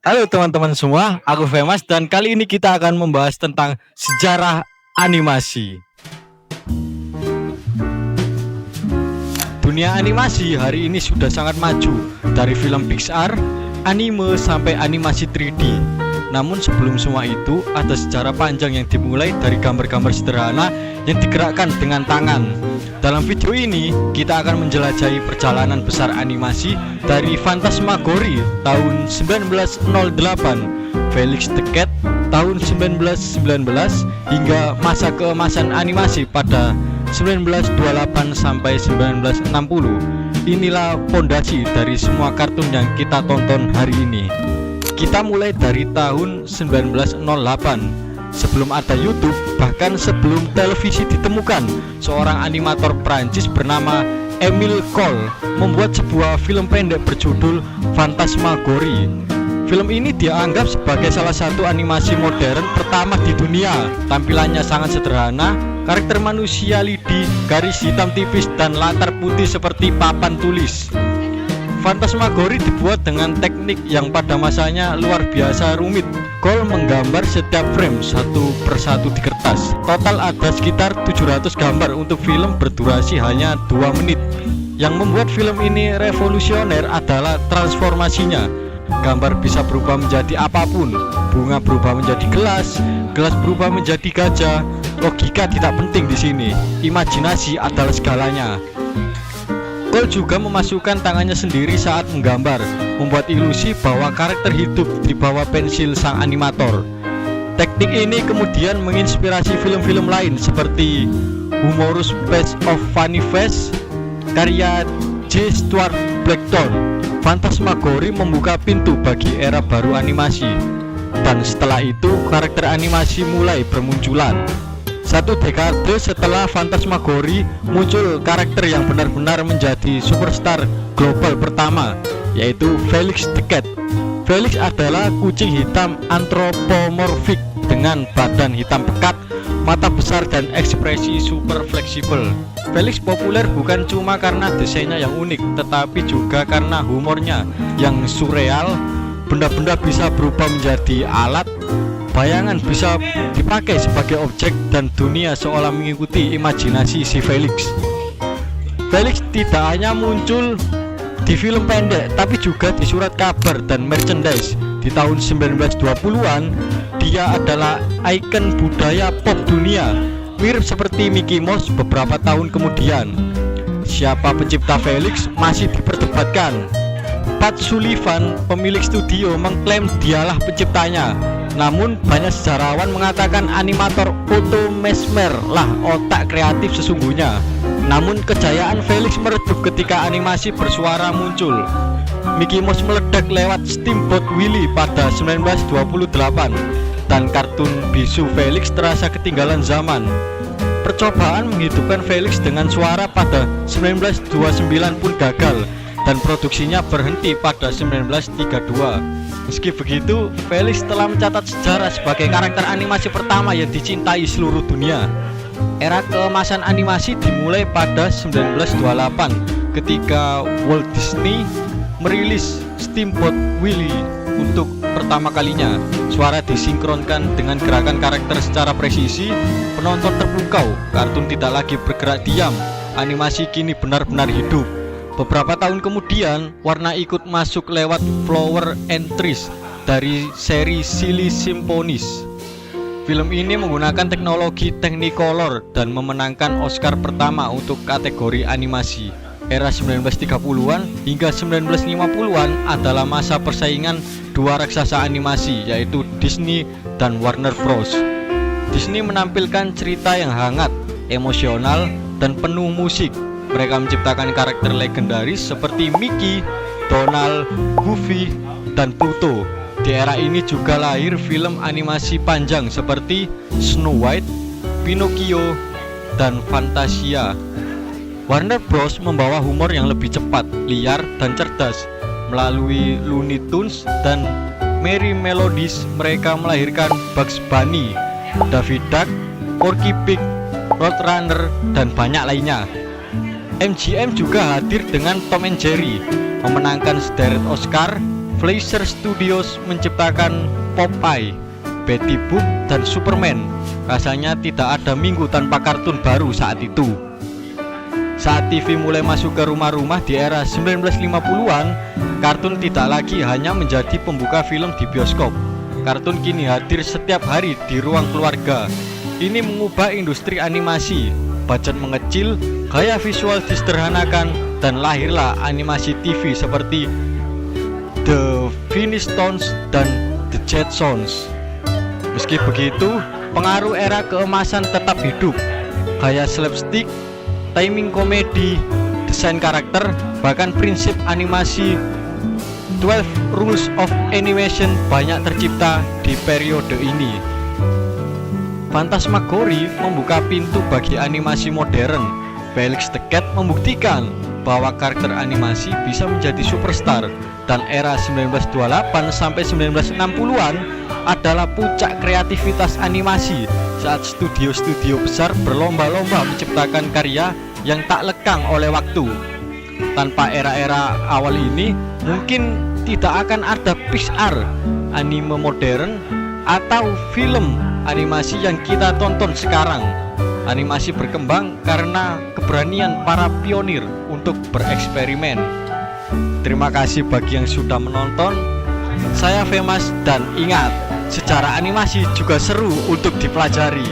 Halo teman-teman semua, aku Femas dan kali ini kita akan membahas tentang sejarah animasi. Dunia animasi hari ini sudah sangat maju, dari film Pixar, anime sampai animasi 3D. Namun sebelum semua itu, ada sejarah panjang yang dimulai dari gambar-gambar sederhana yang digerakkan dengan tangan. Dalam video ini, kita akan menjelajahi perjalanan besar animasi dari Phantasmagorie tahun 1908, Felix the Cat tahun 1919, hingga masa keemasan animasi pada 1928 sampai 1960. Inilah fondasi dari semua kartun yang kita tonton hari ini. Kita mulai dari tahun 1908. Sebelum ada YouTube, bahkan sebelum televisi ditemukan, seorang animator Prancis bernama Émile Cohl membuat sebuah film pendek berjudul Phantasmagorie. Film ini dianggap sebagai salah satu animasi modern pertama di dunia. Tampilannya sangat sederhana, karakter manusia lidi, garis hitam tipis, dan latar putih seperti papan tulis. Phantasmagorie dibuat dengan teknik yang pada masanya luar biasa rumit. Cohl menggambar setiap frame satu persatu di kertas. Total ada sekitar 700 gambar untuk film berdurasi hanya 2 menit. Yang membuat film ini revolusioner adalah transformasinya. Gambar bisa berubah menjadi apapun. Bunga berubah menjadi gelas, gelas berubah menjadi gajah. Logika tidak penting di sini. Imajinasi adalah segalanya. Cohl juga memasukkan tangannya sendiri saat menggambar, membuat ilusi bahwa karakter hidup di bawah pensil sang animator. Teknik ini kemudian menginspirasi film-film lain seperti Humorous Face of Funny Face karya J. Stuart Blackstone. Phantasmagorie membuka pintu bagi era baru animasi, dan setelah itu karakter animasi mulai bermunculan. Satu dekade setelah Phantasmagorie muncul karakter yang benar-benar menjadi superstar global pertama, yaitu Felix the Cat. Felix adalah kucing hitam antropomorfik dengan badan hitam pekat, mata besar, dan ekspresi super fleksibel. Felix populer bukan cuma karena desainnya yang unik, tetapi juga karena humornya yang surreal. Benda-benda bisa berubah menjadi alat, bayangan bisa dipakai sebagai objek, dan dunia seolah mengikuti imajinasi si Felix. Felix tidak hanya muncul di film pendek, tapi juga di surat kabar dan merchandise. Di tahun 1920-an, dia adalah ikon budaya pop dunia, mirip seperti Mickey Mouse beberapa tahun kemudian. Siapa pencipta Felix masih diperdebatkan. Pat Sullivan, pemilik studio, mengklaim dialah penciptanya. Namun banyak sejarawan mengatakan animator Otto Mesmer lah otak kreatif sesungguhnya. Namun kejayaan Felix meredup ketika animasi bersuara muncul. Mickey Mouse meledak lewat Steamboat Willie pada 1928, dan kartun bisu Felix terasa ketinggalan zaman. Percobaan menghidupkan Felix dengan suara pada 1929 pun gagal, dan produksinya berhenti pada 1932. Meski begitu, Felix telah mencatat sejarah sebagai karakter animasi pertama yang dicintai seluruh dunia. Era keemasan animasi dimulai pada 1928 ketika Walt Disney merilis Steamboat Willie untuk pertama kalinya. Suara disinkronkan dengan gerakan karakter secara presisi, penonton terpukau, kartun tidak lagi bergerak diam, animasi kini benar-benar hidup. Beberapa tahun kemudian, warna ikut masuk lewat Flower and Trees dari seri Silly Symphonies. Film ini menggunakan teknologi Technicolor dan memenangkan Oscar pertama untuk kategori animasi. Era 1930-an hingga 1950-an adalah masa persaingan dua raksasa animasi, yaitu Disney dan Warner Bros. Disney menampilkan cerita yang hangat, emosional, dan penuh musik. Mereka menciptakan karakter legendaris seperti Mickey, Donald, Goofy, dan Pluto. Di era ini juga lahir film animasi panjang seperti Snow White, Pinocchio, dan Fantasia. Warner Bros membawa humor yang lebih cepat, liar, dan cerdas. Melalui Looney Tunes dan Merry Melodies, mereka melahirkan Bugs Bunny, Daffy Duck, Porky Pig, Roadrunner, dan banyak lainnya. MGM juga hadir dengan Tom and Jerry, memenangkan sederet Oscar, Fleischer Studios menciptakan Popeye, Betty Boop, dan Superman. Rasanya tidak ada minggu tanpa kartun baru saat itu. Saat TV mulai masuk ke rumah-rumah di era 1950-an, kartun tidak lagi hanya menjadi pembuka film di bioskop. Kartun kini hadir setiap hari di ruang keluarga. Ini mengubah industri animasi. Budget mengecil, gaya visual disederhanakan, dan lahirlah animasi TV seperti The Flintstones dan The Jetsons. Meski begitu, pengaruh era keemasan tetap hidup. Gaya slapstick, timing komedi, desain karakter, bahkan prinsip animasi 12 Rules of Animation banyak tercipta di periode ini. Phantasmagoria membuka pintu bagi animasi modern. Felix the Cat membuktikan bahwa karakter animasi bisa menjadi superstar, dan era 1928 sampai 1960-an adalah puncak kreativitas animasi saat studio-studio besar berlomba-lomba menciptakan karya yang tak lekang oleh waktu. Tanpa era-era awal ini, mungkin tidak akan ada Pixar, anime modern, atau film animasi yang kita tonton sekarang. Animasi berkembang karena keberanian para pionir untuk bereksperimen. Terima kasih bagi yang sudah menonton. Saya Femas, dan ingat, sejarah animasi juga seru untuk dipelajari.